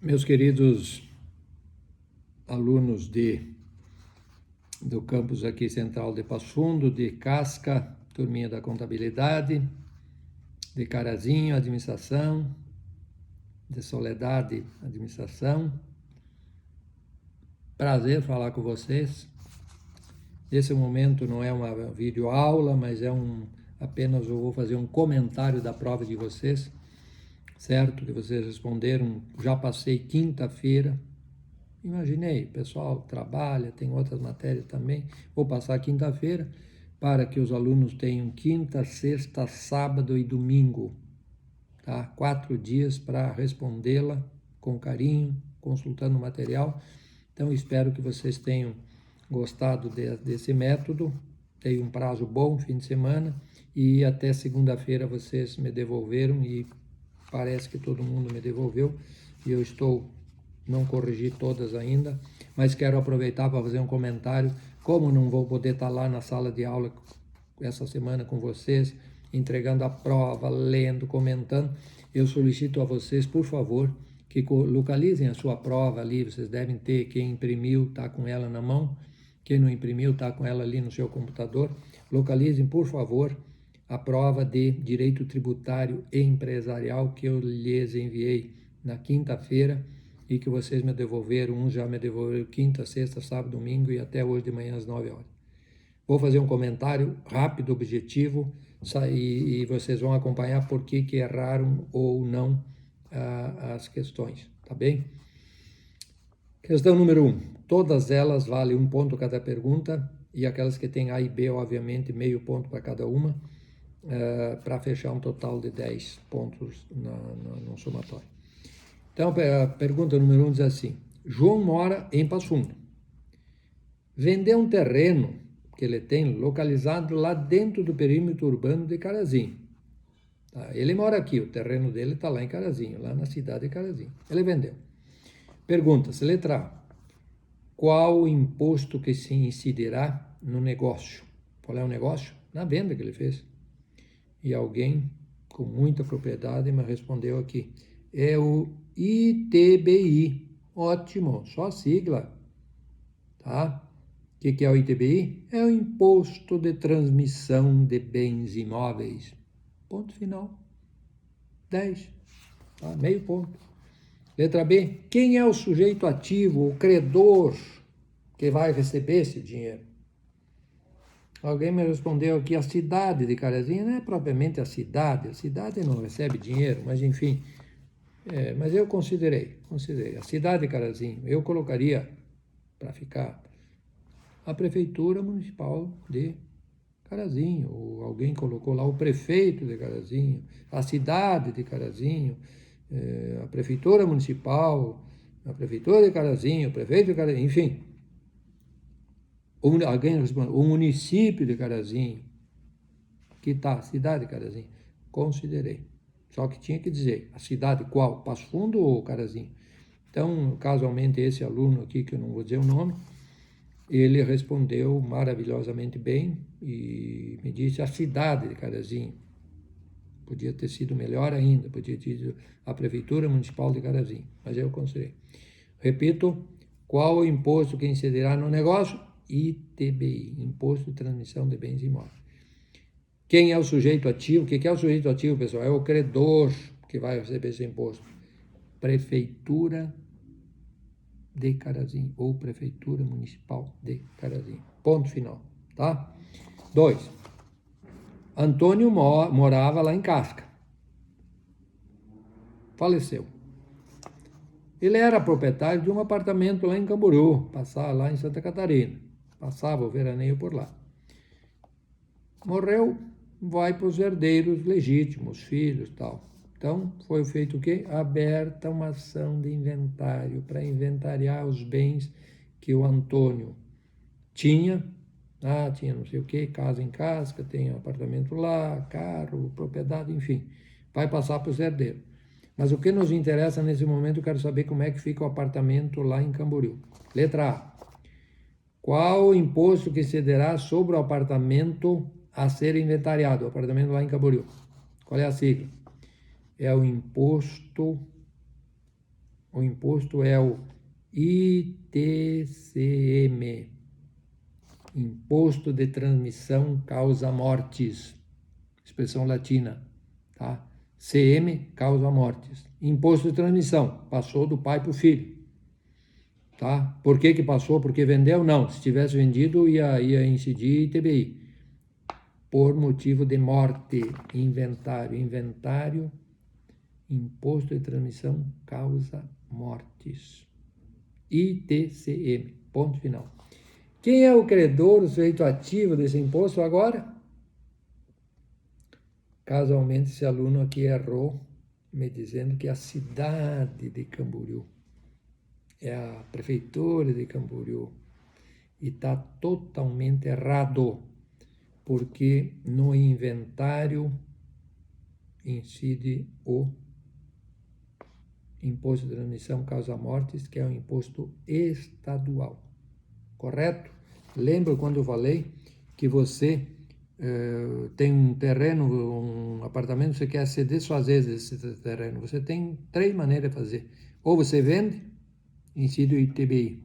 Meus queridos alunos do campus aqui central de Passo Fundo, de Casca, turminha da contabilidade, de Carazinho, administração, de Soledade, administração. Prazer falar com vocês. Esse momento não é uma videoaula, mas apenas eu vou fazer um comentário da prova de vocês, certo? Que vocês responderam, já passei quinta-feira. Imaginei, o pessoal trabalha, tem outras matérias também. Vou passar quinta-feira para que os alunos tenham quinta, sexta, sábado e domingo, tá? 4 dias para respondê-la com carinho, consultando o material. Então, espero que vocês tenham gostado desse método. Tenho um prazo bom, fim de semana, e até segunda-feira vocês me devolveram, e parece que todo mundo me devolveu, e eu não corrigi todas ainda, mas quero aproveitar para fazer um comentário. Como não vou poder estar lá na sala de aula essa semana com vocês, entregando a prova, lendo, comentando, eu solicito a vocês, por favor, que localizem a sua prova ali. Vocês devem ter, quem imprimiu está com ela na mão, quem não imprimiu está com ela ali no seu computador. Localizem, por favor, a prova de Direito Tributário e Empresarial que eu lhes enviei na quinta-feira e que vocês me devolveram. Um já me devolveu quinta, sexta, sábado, domingo e até hoje de manhã às 9 horas. Vou fazer um comentário rápido, objetivo, e vocês vão acompanhar por que erraram ou não as questões, tá bem? Questão número 1. Todas elas valem 1 ponto cada pergunta, e aquelas que têm A e B, obviamente, meio ponto para cada uma, para fechar um total de 10 pontos no somatório. Então, a pergunta número 1 diz assim: João mora em Passo Fundo. Vendeu um terreno que ele tem localizado lá dentro do perímetro urbano de Carazinho. Tá? Ele mora aqui, o terreno dele está lá em Carazinho, lá na cidade de Carazinho. Ele vendeu. Pergunta-se, letra A: qual o imposto que se incidirá no negócio? Qual é o negócio? Na venda que ele fez. E alguém com muita propriedade me respondeu aqui: é o ITBI. Ótimo, só a sigla. Tá? O que é o ITBI? É o Imposto de Transmissão de Bens Imóveis. Ponto final. 10. Tá? Meio ponto. Letra B. Quem é o sujeito ativo, o credor, que vai receber esse dinheiro? Alguém me respondeu aqui: a cidade de Carazinho. Não é propriamente a cidade não recebe dinheiro, mas enfim. Mas eu considerei. A cidade de Carazinho, eu colocaria, para ficar, a Prefeitura Municipal de Carazinho, ou alguém colocou lá o prefeito de Carazinho, a cidade de Carazinho, a Prefeitura Municipal, a Prefeitura de Carazinho, o prefeito de Carazinho, enfim. Alguém respondeu: o município de Carazinho, que está, a cidade de Carazinho. Considerei. Só que tinha que dizer, a cidade qual? Passo Fundo ou Carazinho? Então, casualmente, esse aluno aqui, que eu não vou dizer o nome, ele respondeu maravilhosamente bem e me disse a cidade de Carazinho. Podia ter sido melhor ainda, podia ter sido a Prefeitura Municipal de Carazinho, mas eu considerei. Repito, qual o imposto que incidirá no negócio? ITBI, Imposto de Transmissão de Bens Imóveis. Quem é o sujeito ativo? O que é o sujeito ativo, pessoal? É o credor que vai receber esse imposto. Prefeitura de Carazinho ou Prefeitura Municipal de Carazinho. Ponto final, tá? 2. Antônio morava lá em Casca. Faleceu. Ele era proprietário de um apartamento lá em Camboriú, passava lá em Santa Catarina. Passava o veraneio por lá. Morreu, vai para os herdeiros legítimos, filhos, tal. Então, foi feito o quê? Aberta uma ação de inventário para inventariar os bens que o Antônio tinha. Tinha não sei o quê, casa em Casca, tem um apartamento lá, carro, propriedade, enfim. Vai passar para os herdeiros. Mas o que nos interessa nesse momento, eu quero saber como é que fica o apartamento lá em Camboriú. Letra A. Qual o imposto que se dará sobre o apartamento a ser inventariado? O apartamento lá em Camboriú. Qual é a sigla? É o Imposto O imposto é o ITCM, Imposto de Transmissão Causa Mortis, expressão latina, tá? CM, causa mortis. Imposto de transmissão, passou do pai para o filho, tá? Por que passou? Porque vendeu? Não, se tivesse vendido ia incidir ITBI. Por motivo de morte, inventário, imposto de transmissão causa mortis. ITCM, ponto final. Quem é o credor, o sujeito ativo desse imposto agora? Casualmente, esse aluno aqui errou, me dizendo que a cidade de Camboriú é a prefeitura de Camboriú. E está totalmente errado, porque no inventário incide o imposto de transmissão causa mortis, que é um imposto estadual. Correto? Lembra quando eu falei que você tem um terreno, um apartamento, você quer se desfazer desse terreno? Você tem 3 maneiras de fazer. Ou você vende, incide o ITBI.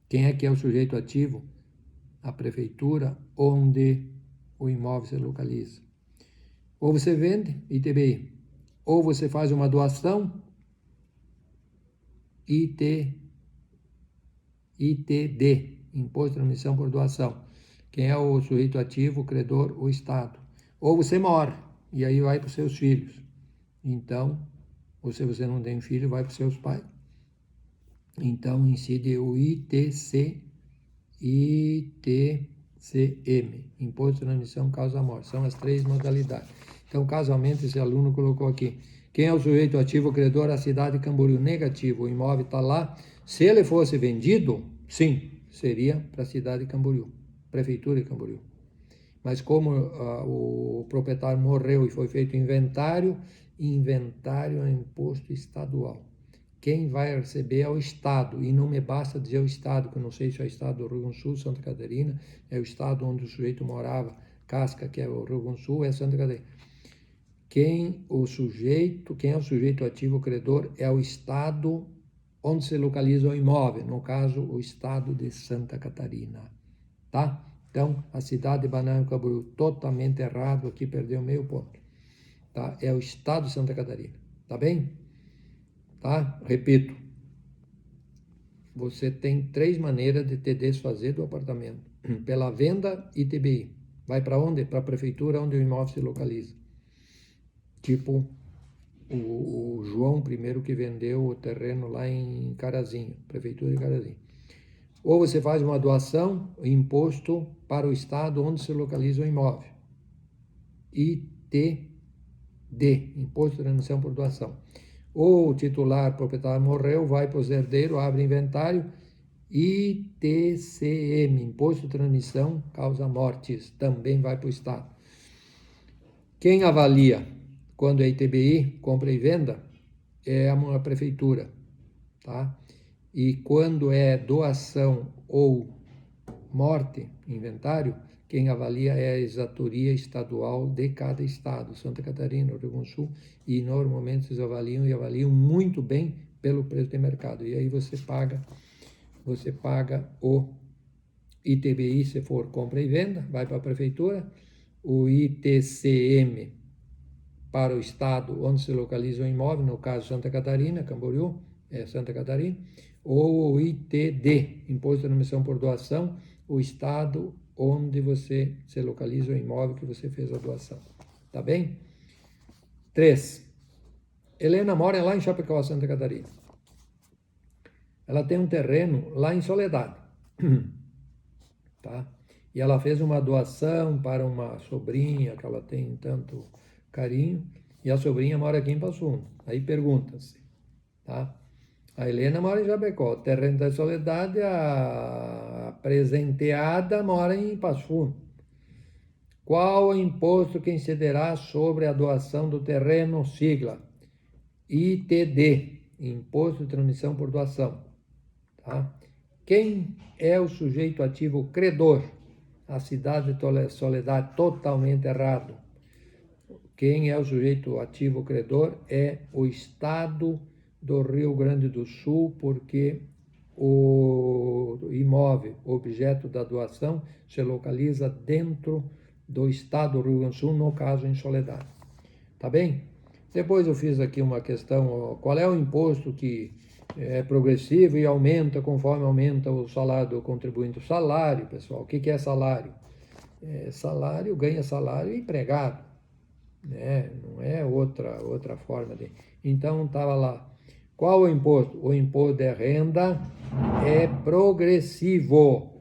Quem é que é o sujeito ativo? A prefeitura onde o imóvel se localiza. Ou você vende, ITBI. Ou você faz uma doação, ITD, Imposto de Transmissão por Doação. Quem é o sujeito ativo, o credor, o Estado. Ou você morre, e aí vai para os seus filhos. Então, ou se você não tem filho, vai para os seus pais. Então, incide o ITCM, Imposto de Transmissão Causa Morte. São as 3 modalidades. Então, casualmente, esse aluno colocou aqui. Quem é o sujeito ativo, o credor? A cidade de Camboriú. Negativo, o imóvel está lá. Se ele fosse vendido, sim, seria para a cidade de Camboriú, prefeitura de Camboriú. Mas como o proprietário morreu e foi feito inventário é imposto estadual. Quem vai receber é o Estado, e não me basta dizer o Estado, que eu não sei se é o Estado do Rio Grande do Sul, Santa Catarina, é o Estado onde o sujeito morava, Casca, que é o Rio Grande do Sul, é Santa Catarina. Quem é o sujeito ativo credor é o Estado onde se localiza o imóvel, no caso, o Estado de Santa Catarina, tá? Então, a cidade de Balneário Camboriú, totalmente errado, aqui perdeu meio ponto, tá? É o Estado de Santa Catarina, tá bem? Tá? Repito, você tem 3 maneiras de te desfazer do apartamento. Pela venda, ITBI. Vai para onde? Para a prefeitura onde o imóvel se localiza. Tipo o João primeiro que vendeu o terreno lá em Carazinho, prefeitura de Carazinho. Ou você faz uma doação, imposto para o estado onde se localiza o imóvel. ITD, Imposto de Transmissão por Doação. Ou o titular proprietário morreu, vai para os herdeiros, abre inventário, ITCM, Imposto de Transmissão Causa Mortis, também vai para o Estado. Quem avalia quando é ITBI, compra e venda, é a prefeitura, tá? E quando é doação ou morte, inventário, quem avalia é a exatoria estadual de cada estado, Santa Catarina, Rio Grande do Sul, e normalmente eles avaliam muito bem pelo preço de mercado. E aí você paga o ITBI se for compra e venda, vai para a prefeitura, o ITCM para o estado onde se localiza o imóvel, no caso Santa Catarina, Camboriú, Santa Catarina, ou o ITD, Imposto de Transmissão por Doação, o estado onde você se localiza o imóvel que você fez a doação. Tá bem? 3. Helena mora lá em Chapecó, Santa Catarina. Ela tem um terreno lá em Soledade. Tá? E ela fez uma doação para uma sobrinha que ela tem tanto carinho, e a sobrinha mora aqui em Passo Fundo. Aí pergunta-se, tá? A Helena mora em Chapecó, o terreno da Soledade, a presenteada mora em Passo Fundo. Qual o imposto que incidirá sobre a doação do terreno? Sigla ITD, Imposto de Transmissão por Doação. Tá? Quem é o sujeito ativo credor? A cidade de Soledade, totalmente errado. Quem é o sujeito ativo credor é o estado do Rio Grande do Sul, porque o imóvel, objeto da doação, se localiza dentro do estado do Rio Grande do Sul, no caso em Soledade. Tá bem? Depois eu fiz aqui uma questão, qual é o imposto que é progressivo e aumenta conforme aumenta o salário do contribuinte? O salário, pessoal, o que é salário? Salário, ganha salário empregado, né? Não é outra forma de... Então estava lá, qual o imposto? O imposto de renda é progressivo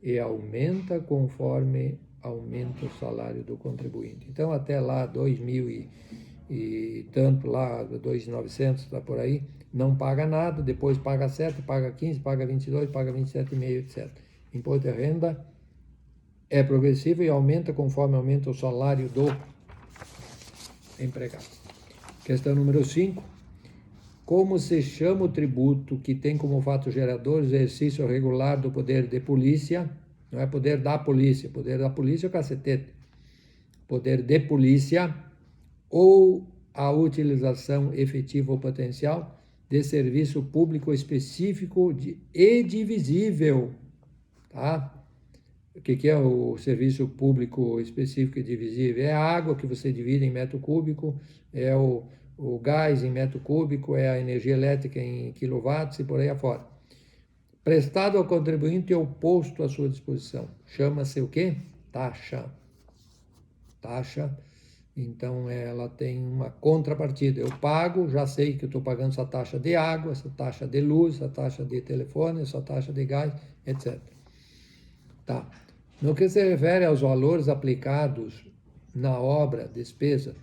e aumenta conforme aumenta o salário do contribuinte. Então até lá 2000 e tanto lá, 2.900, está por aí, não paga nada, depois paga 7, paga 15, paga 22, paga 27,5, etc. Imposto de renda é progressivo e aumenta conforme aumenta o salário do empregado. Questão número 5. Como se chama o tributo que tem como fato gerador o exercício regular do poder de polícia? Não é poder da polícia é o cacetete. Poder de polícia ou a utilização efetiva ou potencial de serviço público específico e divisível. Tá? O que é o serviço público específico e divisível? É a água que você divide em metro cúbico, é o gás em metro cúbico, é a energia elétrica em quilowatts e por aí afora. Prestado ao contribuinte ou posto à sua disposição. Chama-se o quê? Taxa. Taxa, então ela tem uma contrapartida. Eu pago, já sei que eu estou pagando essa taxa de água, essa taxa de luz, essa taxa de telefone, essa taxa de gás, etc. Tá. No que se refere aos valores aplicados na obra, despesa,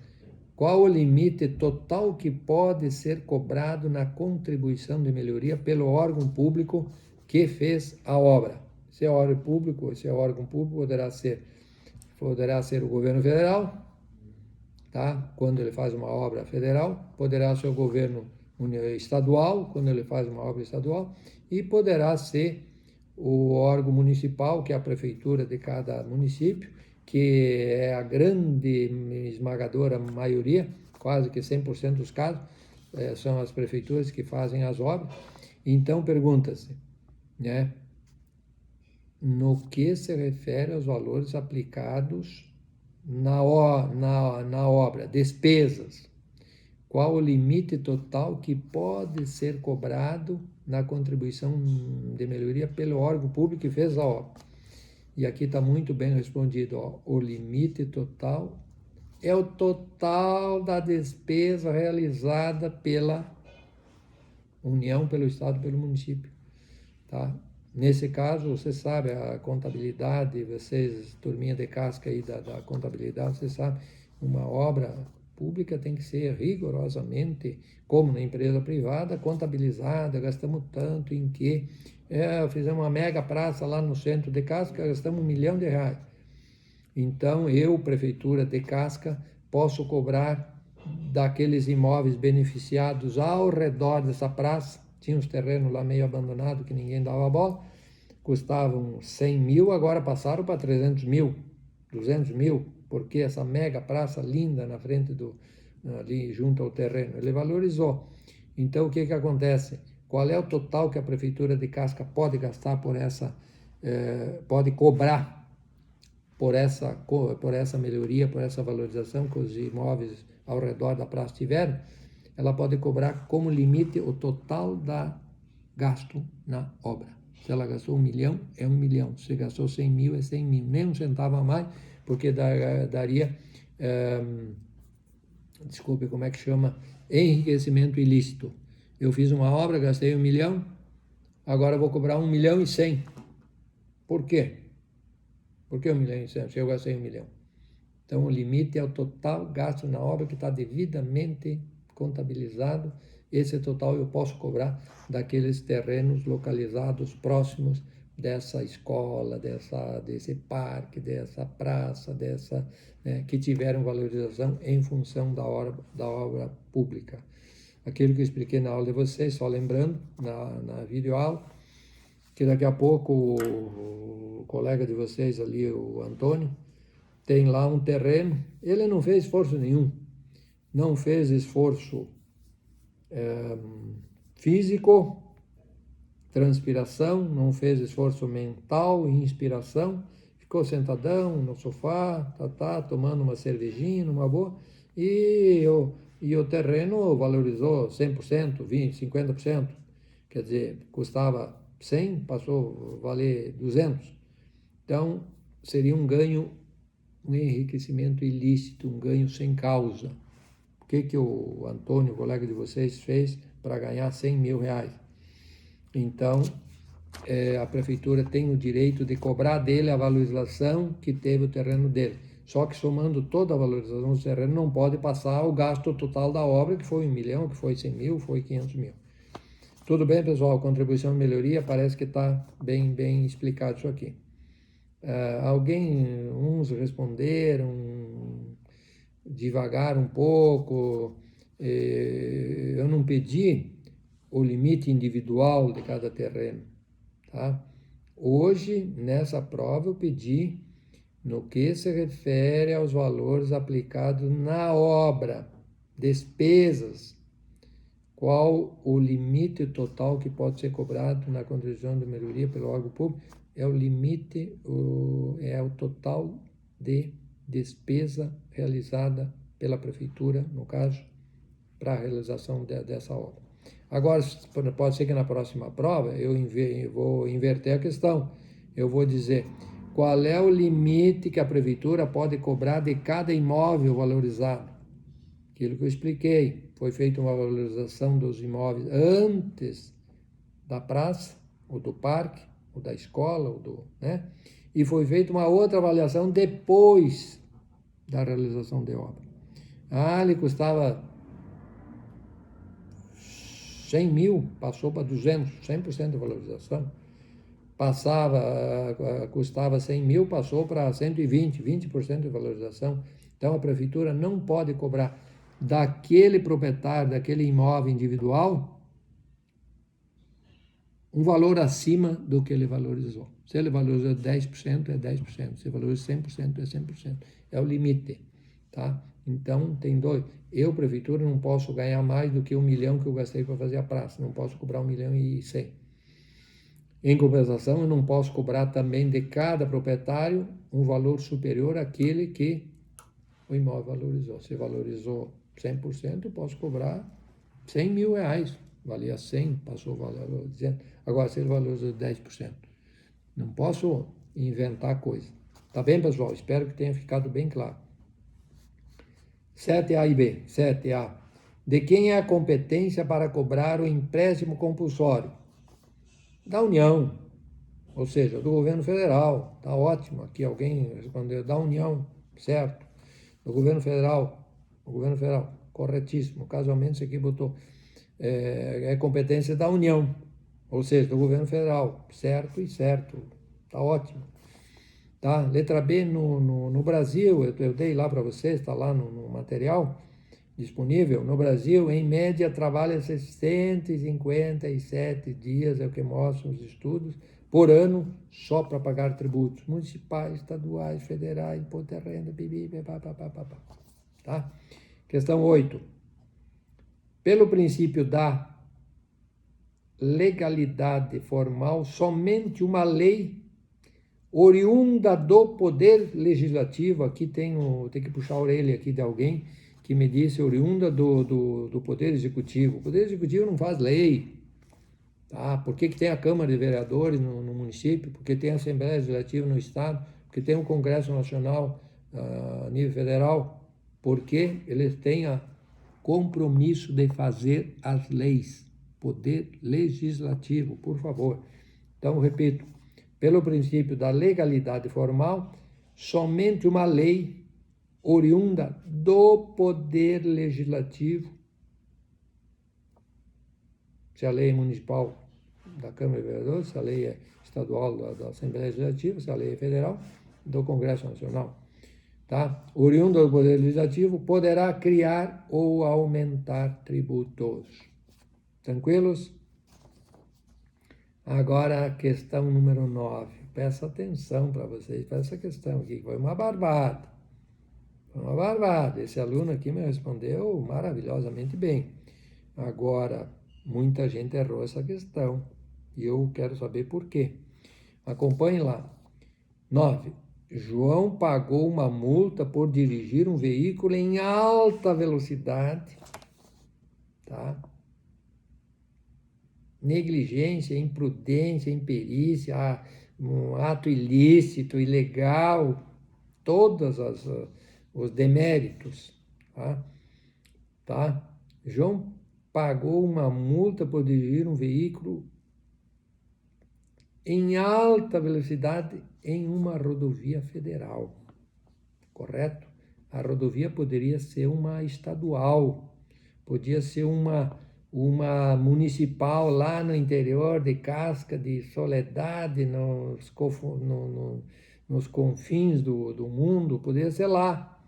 qual o limite total que pode ser cobrado na contribuição de melhoria pelo órgão público que fez a obra? Se é órgão público poderá ser o governo federal, tá? Quando ele faz uma obra federal, poderá ser o governo estadual, quando ele faz uma obra estadual, e poderá ser o órgão municipal, que é a prefeitura de cada município, que é a grande esmagadora maioria, quase que 100% dos casos, são as prefeituras que fazem as obras. Então pergunta-se, né, no que se refere aos valores aplicados na obra, despesas, qual o limite total que pode ser cobrado na contribuição de melhoria pelo órgão público que fez a obra? E aqui está muito bem respondido, ó, o limite total é o total da despesa realizada pela União, pelo Estado, pelo município, tá? Nesse caso, você sabe, a contabilidade, vocês, turminha de casca aí da contabilidade, você sabe, uma obra pública tem que ser rigorosamente, como na empresa privada, contabilizada, gastamos tanto em que, fizemos uma mega praça lá no centro de Casca, gastamos R$1 milhão. Então, eu, prefeitura de Casca, posso cobrar daqueles imóveis beneficiados ao redor dessa praça, tinha uns terrenos lá meio abandonados que ninguém dava bola, custavam 100 mil, agora passaram para 300 mil, 200 mil, porque essa mega praça linda na frente ali junto ao terreno, ele valorizou. Então o que acontece? Qual é o total que a prefeitura de Casca pode gastar pode cobrar por essa melhoria, por essa valorização que os imóveis ao redor da praça tiveram? Ela pode cobrar como limite o total da gasto na obra. Se ela gastou 1 milhão, é 1 milhão. Se gastou 100 mil, é 100 mil. Nem um centavo a mais, porque daria, desculpe, como é que chama? Enriquecimento ilícito. Eu fiz uma obra, gastei 1 milhão, agora vou cobrar 1 milhão e 100. Por quê? Por que 1 milhão e 100 se eu gastei 1 milhão? Então, o limite é o total gasto na obra que está devidamente contabilizado. Esse total eu posso cobrar daqueles terrenos localizados próximos dessa escola, desse parque, dessa praça, que tiveram valorização em função da obra pública. Aquilo que eu expliquei na aula de vocês, só lembrando, na videoaula, que daqui a pouco o colega de vocês ali, o Antônio, tem lá um terreno, ele não fez esforço nenhum, não fez esforço físico, transpiração, não fez esforço mental, inspiração, ficou sentadão no sofá, tomando uma cervejinha, numa boa, e o terreno valorizou 100%, 20%, 50%. Quer dizer, custava 100, passou a valer 200. Então, seria um ganho, um enriquecimento ilícito, um ganho sem causa. O que o Antônio, colega de vocês, fez para ganhar 100 mil reais? Então, a prefeitura tem o direito de cobrar dele a valorização que teve o terreno dele. Só que somando toda a valorização do terreno, não pode passar o gasto total da obra, que foi 1 milhão, que foi 100 mil, foi 500 mil. Tudo bem, pessoal? Contribuição e melhoria, parece que está bem explicado isso aqui. Uns responderam devagar um pouco. Eu não pedi o limite individual de cada terreno, tá? Hoje, nessa prova, eu pedi no que se refere aos valores aplicados na obra, despesas, qual o limite total que pode ser cobrado na contribuição de melhoria pelo órgão público. É o limite, é o total de despesa realizada pela prefeitura, no caso, para a realização dessa obra. Agora, pode ser que na próxima prova eu vou inverter a questão. Eu vou dizer qual é o limite que a prefeitura pode cobrar de cada imóvel valorizado. Aquilo que eu expliquei, foi feita uma valorização dos imóveis antes da praça, ou do parque, ou da escola, né? E foi feita uma outra avaliação depois da realização da obra. Ele custava 100 mil, passou para 200, 100% de valorização. Custava 100 mil, passou para 120, 20% de valorização. Então, a prefeitura não pode cobrar daquele proprietário, daquele imóvel individual, um valor acima do que ele valorizou. Se ele valorizou 10%, é 10%. Se valorizou 100%, é 100%. É o limite, tá? Então, tem dois. Eu, prefeitura, não posso ganhar mais do que 1 milhão que eu gastei para fazer a praça. Não posso cobrar 1 milhão e 100. Em compensação, eu não posso cobrar também de cada proprietário um valor superior àquele que o imóvel valorizou. Se valorizou 100%, eu posso cobrar 100 mil reais. Valia 100, passou o valor dizendo. Agora, se ele valorizou 10%, não posso inventar coisa. Tá bem, pessoal? Espero que tenha ficado bem claro. 7A e B. 7A. De quem é a competência para cobrar o empréstimo compulsório? Da União, ou seja, do governo federal. Tá ótimo. Aqui alguém respondeu da União, certo? Do governo federal. O governo federal, corretíssimo. Casualmente, isso aqui botou é competência da União, ou seja, do governo federal. Certo e certo. Tá ótimo. Tá? Letra B, no Brasil, eu dei lá para vocês, está lá no material disponível. No Brasil, em média, trabalha-se 157 dias, é o que mostram os estudos, por ano, só para pagar tributos municipais, estaduais, federais, imposto de renda, tá? Questão 8. Pelo princípio da legalidade formal, somente uma lei oriunda do Poder Legislativo, aqui tem que puxar a orelha aqui de alguém que me disse oriunda do Poder Executivo. O Poder Executivo não faz lei, tá? Por que tem a Câmara de Vereadores no município? Porque tem a Assembleia Legislativa no Estado? Porque tem o Congresso Nacional a nível federal? Porque eles têm a compromisso de fazer as leis. Poder Legislativo, por favor. Então, repito, pelo princípio da legalidade formal, somente uma lei oriunda do Poder Legislativo, se a lei é municipal da Câmara de Vereadores, se a lei é estadual da Assembleia Legislativa, se a lei é federal, do Congresso Nacional, tá? Oriunda do Poder Legislativo, poderá criar ou aumentar tributos. Tranquilos? Agora a questão número 9. Peço atenção para vocês para essa questão aqui, que foi uma barbada. Foi uma barbada. Esse aluno aqui me respondeu maravilhosamente bem. Agora, muita gente errou essa questão e eu quero saber por quê. Acompanhe lá. 9. João pagou uma multa por dirigir um veículo em alta velocidade, tá? Negligência, imprudência, imperícia, um ato ilícito, ilegal, todos os deméritos, tá? Tá? João pagou uma multa por dirigir um veículo em alta velocidade em uma rodovia federal, correto? A rodovia poderia ser uma estadual, podia ser uma municipal lá no interior de Casca de Soledade, nos confins do mundo, poderia ser lá,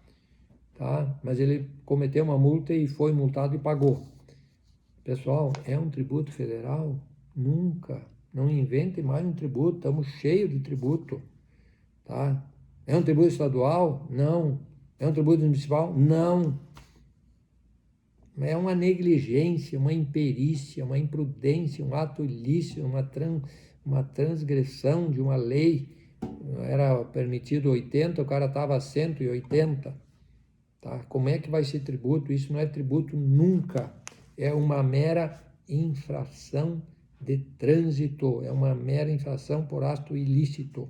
tá? Mas ele cometeu uma multa e foi multado e pagou. Pessoal, é um tributo federal? Nunca. Não invente mais um tributo, estamos cheios de tributo, tá? É um tributo estadual? Não. É um tributo municipal? Não. É uma negligência, uma imperícia, uma imprudência, um ato ilícito, uma transgressão de uma lei. Era permitido 80, o cara estava a 180. Tá? Como é que vai ser tributo? Isso não é tributo nunca. É uma mera infração de trânsito, é uma mera infração por ato ilícito.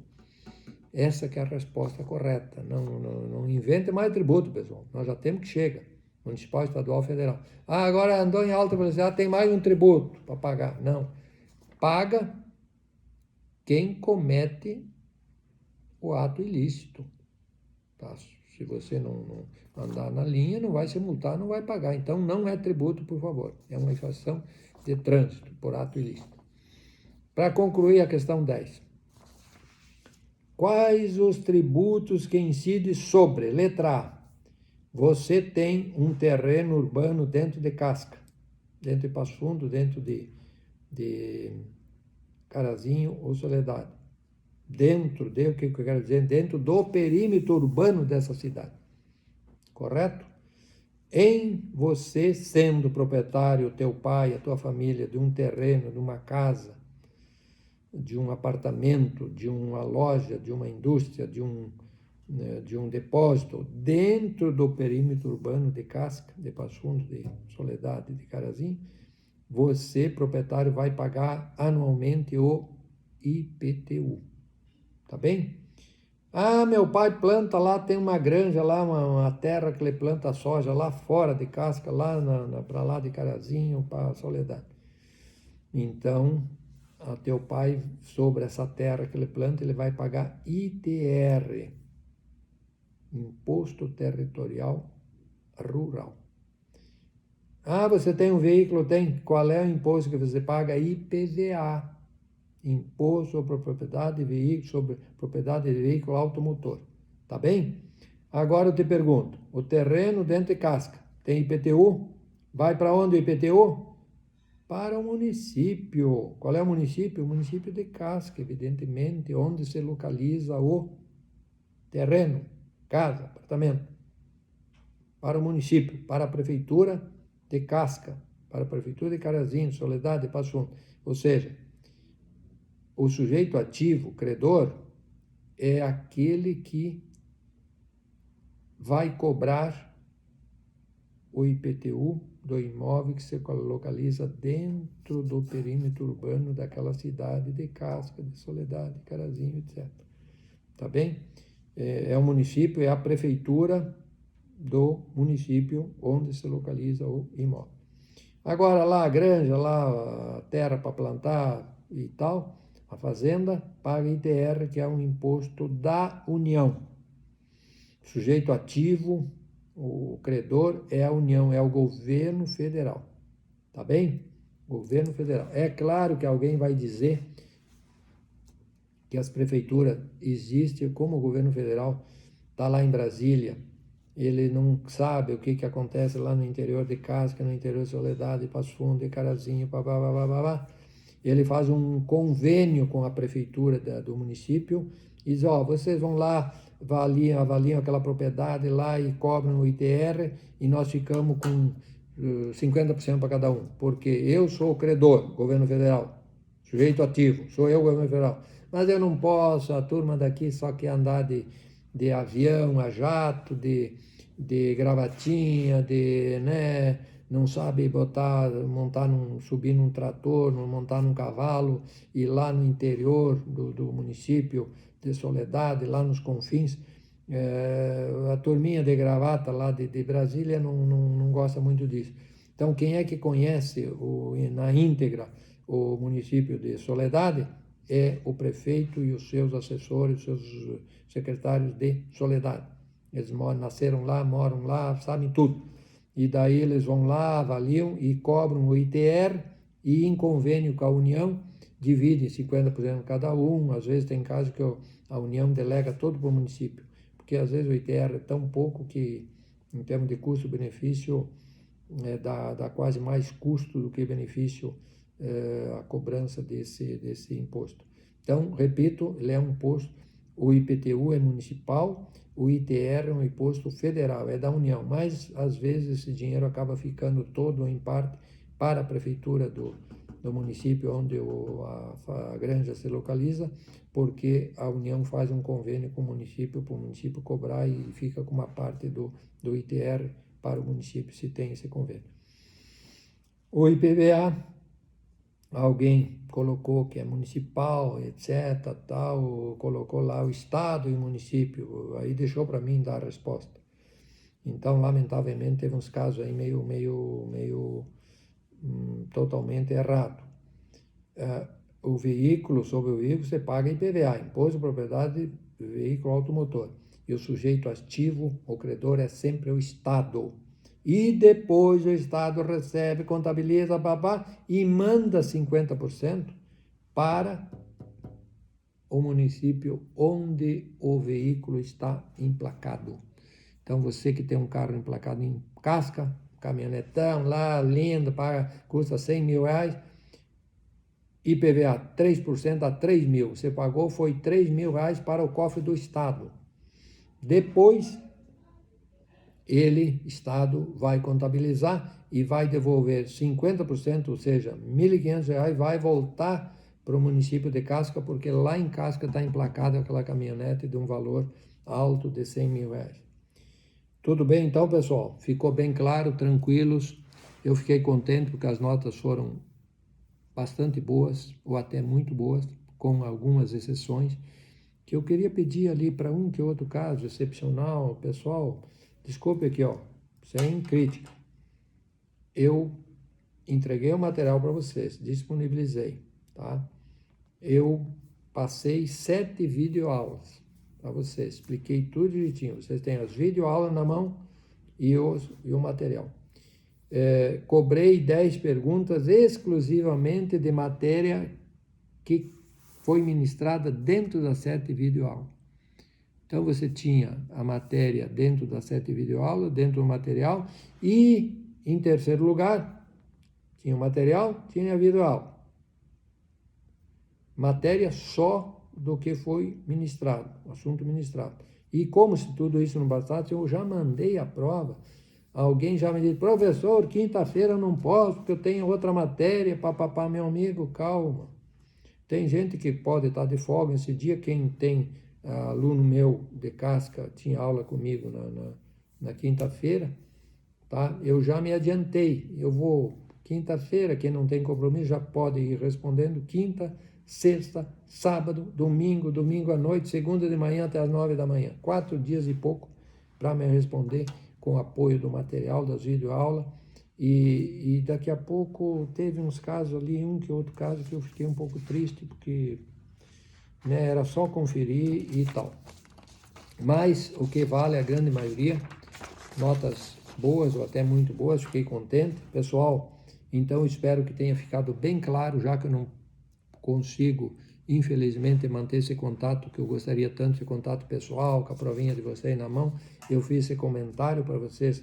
Essa que é a resposta correta. Não invente mais tributo, pessoal. Nós já temos que chega. Municipal, estadual, federal. Ah, agora andou em alta velocidade, tem mais um tributo para pagar. Não. Paga quem comete o ato ilícito. Tá? Se você não andar na linha, não vai ser multado, não vai pagar. Então, não é tributo, por favor. É uma infração de trânsito por ato ilícito. Para concluir a questão 10. Quais os tributos que incidem sobre? Letra A. Você tem um terreno urbano dentro de Casca, dentro de Passo Fundo, dentro de Carazinho ou Soledade. Dentro de, o que eu quero dizer? Dentro do perímetro urbano dessa cidade. Correto? Em você sendo proprietário, teu pai, a tua família, de um terreno, de uma casa, de um apartamento, de uma loja, de uma indústria, de um depósito dentro do perímetro urbano de Casca, de Passo Fundo, de Soledade, de Carazinho, você, proprietário, vai pagar anualmente o IPTU. Tá bem? Ah, meu pai planta lá, tem uma granja lá, uma terra que ele planta soja lá fora de Casca, lá para lá de Carazinho, para Soledade. Então, a teu pai, sobre essa terra que ele planta, ele vai pagar ITR, Imposto Territorial Rural. Ah, você tem um veículo, tem. Qual é o imposto que você paga? IPVA, Imposto sobre Propriedade de Veículo, sobre Propriedade de Veículo Automotor. Tá bem? Agora eu te pergunto, o terreno dentro de Casca tem IPTU? Vai para onde o IPTU? Para o município. Qual é o município? O município de Casca, evidentemente, onde se localiza o terreno, casa, apartamento. Para o município, para a prefeitura de Casca, para a prefeitura de Carazinho, Soledade, Passo Fundo. Ou seja, o sujeito ativo, credor, é aquele que vai cobrar o IPTU do imóvel que se localiza dentro do perímetro urbano daquela cidade de Casca, de Soledade, Carazinho, etc. Tá bem? É o município, é a prefeitura do município onde se localiza o imóvel. Agora lá a granja, lá a terra para plantar e tal, a fazenda paga ITR, que é um imposto da União. Sujeito ativo, o credor é a União, é o governo federal. Tá bem? Governo federal. É claro que alguém vai dizer que as prefeituras existem, como o governo federal está lá em Brasília, ele não sabe o que acontece lá no interior de Casca, no interior de Soledade, Passo Fundo, de Carazinho, babá. Ele faz um convênio com a prefeitura do município e diz, ó, vocês vão lá, avaliam aquela propriedade lá e cobram o ITR e nós ficamos 50% para cada um, porque eu sou o credor, governo federal, sujeito ativo, sou eu o governo federal. Mas eu não posso, a turma daqui só quer andar de avião a jato, de gravatinha, né, não sabe subir num trator, montar num cavalo, ir lá no interior do município de Soledade, lá nos confins. A turminha de gravata lá de Brasília não gosta muito disso. Então, quem é que conhece na íntegra o município de Soledade é o prefeito e os seus assessores, os seus secretários de Soledade. Eles nasceram lá, moram lá, sabem tudo. E daí eles vão lá, avaliam e cobram o ITR e, em convênio com a União, dividem 50% cada um. Às vezes tem casos que a União delega todo para o município, porque às vezes o ITR é tão pouco que, em termos de custo-benefício, dá quase mais custo do que benefício a cobrança desse imposto. Então, repito, ele é um imposto, o IPTU é municipal, o ITR é um imposto federal, é da União, mas às vezes esse dinheiro acaba ficando todo ou em parte para a prefeitura do município onde a granja se localiza, porque a União faz um convênio com o município, para o município cobrar e fica com uma parte do ITR para o município, se tem esse convênio. O IPVA, alguém colocou que é municipal, etc., tal, colocou lá o estado e o município, aí deixou para mim dar a resposta. Então, lamentavelmente, teve uns casos aí meio totalmente errado. O veículo, sobre o veículo, você paga IPVA, Imposto de Propriedade de Veículo Automotor. E o sujeito ativo, o credor, é sempre o Estado. E depois o Estado recebe, contabiliza, e manda 50% para o município onde o veículo está emplacado. Então, você que tem um carro emplacado em Casca, caminhonetão lá, lindo, custa 100 mil reais, IPVA 3% a 3 mil. Você pagou, foi 3 mil reais para o cofre do Estado. Depois, Estado, vai contabilizar e vai devolver 50%, ou seja, R$ 1.500, vai voltar para o município de Casca, porque lá em Casca está emplacada aquela caminhonete de um valor alto de 100 mil reais. Tudo bem então, pessoal? Ficou bem claro, tranquilos? Eu fiquei contente porque as notas foram bastante boas, ou até muito boas, com algumas exceções, que eu queria pedir ali para um que outro caso excepcional, pessoal, desculpe aqui, ó, sem crítica. Eu entreguei o material para vocês, disponibilizei, tá? Eu passei 7 videoaulas para vocês, expliquei tudo direitinho. Vocês têm as videoaulas na mão e o material. Cobrei 10 perguntas exclusivamente de matéria que foi ministrada dentro das 7 videoaulas. Então, você tinha a matéria dentro das 7 videoaulas, dentro do material, e, em terceiro lugar, tinha o material, tinha a videoaula. Matéria só do que foi ministrado, assunto ministrado. E como se tudo isso não bastasse, eu já mandei a prova. Alguém já me disse, professor, quinta-feira eu não posso, porque eu tenho outra matéria, papapá, meu amigo, calma. Tem gente que pode estar de folga nesse dia, quem tem aluno meu de Casca, tinha aula comigo na quinta-feira, tá? Eu já me adiantei, eu vou quinta-feira, quem não tem compromisso já pode ir respondendo, quinta, sexta, sábado, domingo à noite, segunda de manhã até as 9 da manhã. 4 dias e pouco para me responder com apoio do material, das videoaulas. E daqui a pouco teve uns casos ali, um que outro caso, que eu fiquei um pouco triste, porque né, era só conferir e tal. Mas o que vale, a grande maioria, notas boas ou até muito boas, fiquei contente. Pessoal, então espero que tenha ficado bem claro, já que eu não consigo, infelizmente, manter esse contato, que eu gostaria tanto, esse contato pessoal, com a provinha de vocês na mão. Eu fiz esse comentário para vocês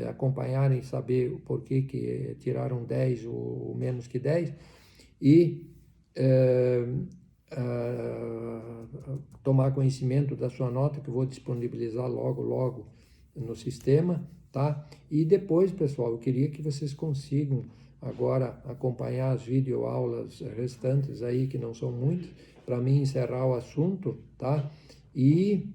acompanharem e saber o porquê que tiraram 10 ou menos que 10. E tomar conhecimento da sua nota, que eu vou disponibilizar logo no sistema, tá? E depois, pessoal, eu queria que vocês consigam agora acompanhar as videoaulas restantes aí, que não são muitas, para mim encerrar o assunto, tá? E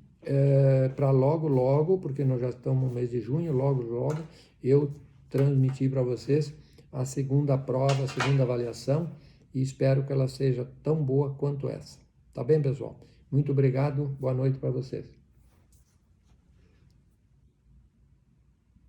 para logo, logo, porque nós já estamos no mês de junho, logo, logo, eu transmitir para vocês a segunda prova, a segunda avaliação, e espero que ela seja tão boa quanto essa. Tá bem, pessoal? Muito obrigado, boa noite para vocês.